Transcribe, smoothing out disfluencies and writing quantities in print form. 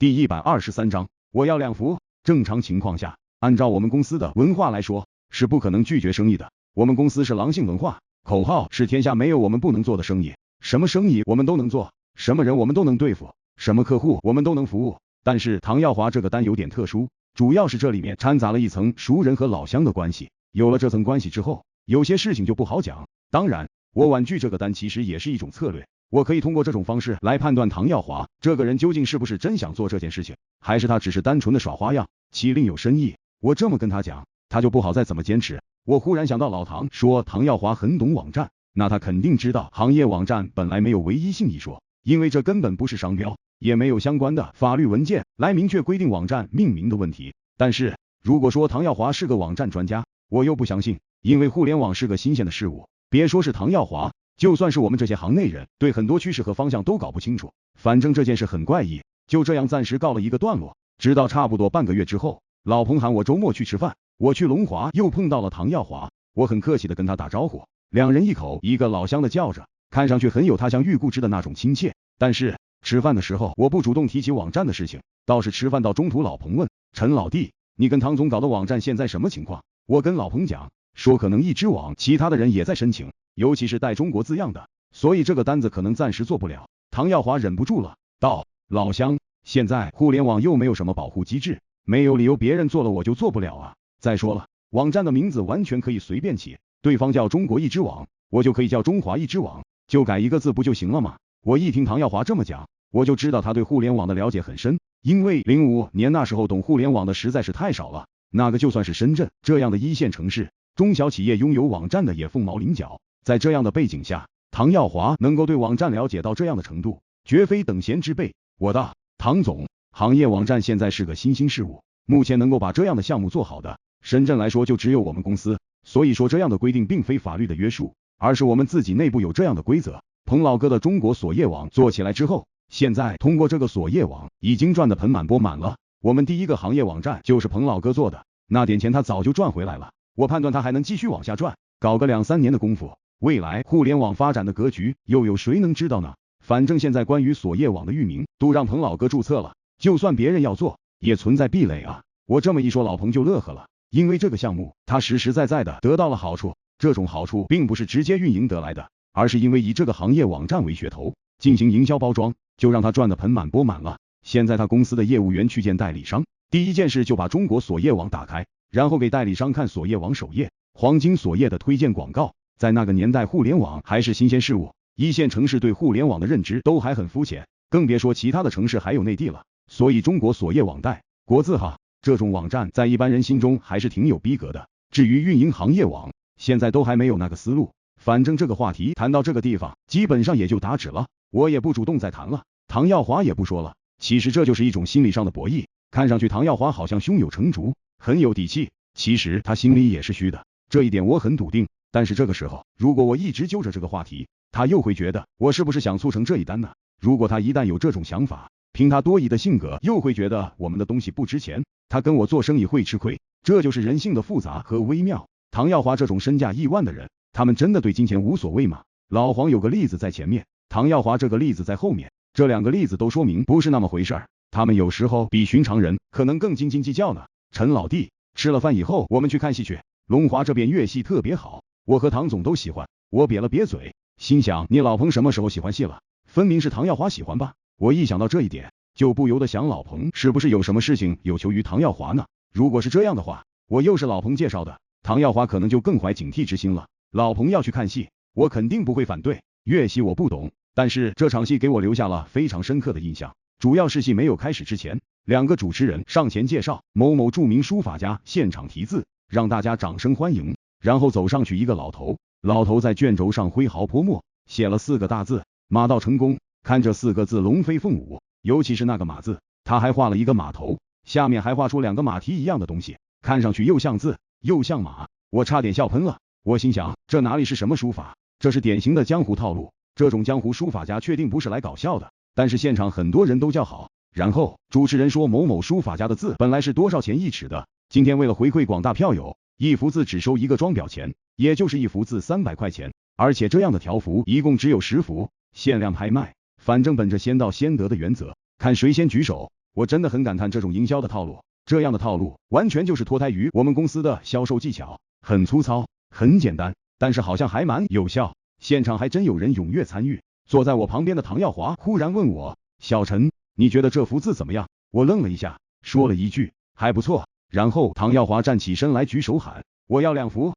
第123章，我要2幅。正常情况下，按照我们公司的文化来说，是不可能拒绝生意的。我们公司是狼性文化，口号是天下没有我们不能做的生意，什么生意我们都能做，什么人我们都能对付，什么客户我们都能服务。但是唐耀华这个单有点特殊，主要是这里面掺杂了一层熟人和老乡的关系。有了这层关系之后，有些事情就不好讲。当然，我婉拒这个单其实也是一种策略。我可以通过这种方式来判断唐耀华这个人究竟是不是真想做这件事情，还是他只是单纯的耍花样，其另有深意。我这么跟他讲，他就不好再怎么坚持。我忽然想到老唐说唐耀华很懂网站，那他肯定知道行业网站本来没有唯一性一说，因为这根本不是商标，也没有相关的法律文件来明确规定网站命名的问题。但是如果说唐耀华是个网站专家，我又不相信，因为互联网是个新鲜的事物，别说是唐耀华，就算是我们这些行内人，对很多趋势和方向都搞不清楚。反正这件事很怪异，就这样暂时告了一个段落。直到差不多半个月之后，老彭喊我周末去吃饭，我去龙华又碰到了唐耀华，我很客气的跟他打招呼，两人一口一个老乡的叫着，看上去很有他乡遇故知的那种亲切。但是吃饭的时候，我不主动提起网站的事情，倒是吃饭到中途老彭问陈老弟，你跟唐总搞的网站现在什么情况？我跟老彭讲说，可能一只网其他的人也在申请，尤其是带中国字样的，所以这个单子可能暂时做不了。唐耀华忍不住了，道：老乡，现在互联网又没有什么保护机制，没有理由别人做了我就做不了啊。再说了，网站的名字完全可以随便起，对方叫中国一只网，我就可以叫中华一只网，就改一个字不就行了吗？我一听唐耀华这么讲，我就知道他对互联网的了解很深，因为05年那时候懂互联网的实在是太少了，那个就算是深圳这样的一线城市，中小企业拥有网站的也凤毛麟角。在这样的背景下，唐耀华能够对网站了解到这样的程度，绝非等闲之辈。我道：唐总，行业网站现在是个新兴事物，目前能够把这样的项目做好的，深圳来说就只有我们公司，所以说这样的规定并非法律的约束，而是我们自己内部有这样的规则。彭老哥的中国锁业网做起来之后，现在通过这个锁业网已经赚得盆满钵满了，我们第一个行业网站就是彭老哥做的，那点钱他早就赚回来了，我判断他还能继续往下赚，搞个2-3年的功夫，未来互联网发展的格局又有谁能知道呢？反正现在关于锁业网的域名都让彭老哥注册了，就算别人要做也存在壁垒啊。我这么一说，老彭就乐呵了，因为这个项目他实实在在的得到了好处，这种好处并不是直接运营得来的，而是因为以这个行业网站为噱头进行营销包装，就让他赚得盆满钵满了。现在他公司的业务员去见代理商，第一件事就把中国锁业网打开，然后给代理商看锁业网首页黄金锁业的推荐广告。在那个年代，互联网还是新鲜事物，一线城市对互联网的认知都还很肤浅，更别说其他的城市还有内地了。所以中国锁业网贷国字号这种网站在一般人心中还是挺有逼格的。至于运营行业网，现在都还没有那个思路。反正这个话题谈到这个地方，基本上也就打止了，我也不主动再谈了，唐耀华也不说了。其实这就是一种心理上的博弈，看上去唐耀华好像胸有成竹，很有底气，其实他心里也是虚的，这一点我很笃定。但是这个时候，如果我一直揪着这个话题，他又会觉得我是不是想促成这一单呢？如果他一旦有这种想法，凭他多疑的性格，又会觉得我们的东西不值钱，他跟我做生意会吃亏。这就是人性的复杂和微妙。唐耀华这种身价亿万的人，他们真的对金钱无所谓吗？老黄有个例子在前面，唐耀华这个例子在后面，这2个例子都说明不是那么回事儿。他们有时候比寻常人可能更斤斤计较呢。陈老弟，吃了饭以后我们去看戏去，龙华这边乐戏特别好，我和唐总都喜欢。我瘪了瘪嘴，心想你老彭什么时候喜欢戏了？分明是唐耀华喜欢吧。我一想到这一点，就不由得想老彭是不是有什么事情有求于唐耀华呢？如果是这样的话，我又是老彭介绍的，唐耀华可能就更怀警惕之心了。老彭要去看戏，我肯定不会反对，乐戏我不懂，但是这场戏给我留下了非常深刻的印象。主要是戏没有开始之前，2个主持人上前介绍某某著名书法家，现场题字，让大家掌声欢迎。然后走上去一个老头，老头在卷轴上挥毫泼墨，写了4个大字：马到成功。看这4个字龙飞凤舞，尤其是那个马字，他还画了一个马头，下面还画出2个马蹄一样的东西，看上去又像字又像马，我差点笑喷了。我心想，这哪里是什么书法，这是典型的江湖套路，这种江湖书法家确定不是来搞笑的。但是现场很多人都叫好。然后主持人说，某某书法家的字本来是多少钱1尺的，今天为了回馈广大票友，1幅字只收1个装裱钱，也就是1幅字300块钱，而且这样的条幅一共只有10幅，限量拍卖。反正本着先到先得的原则，看谁先举手，我真的很感叹这种营销的套路，这样的套路完全就是脱胎于我们公司的销售技巧，很粗糙，很简单，但是好像还蛮有效。现场还真有人踊跃参与。坐在我旁边的唐耀华忽然问我，小陈，你觉得这幅字怎么样？我愣了一下，说了一句，还不错。然后唐耀华站起身来举手喊，我要2幅。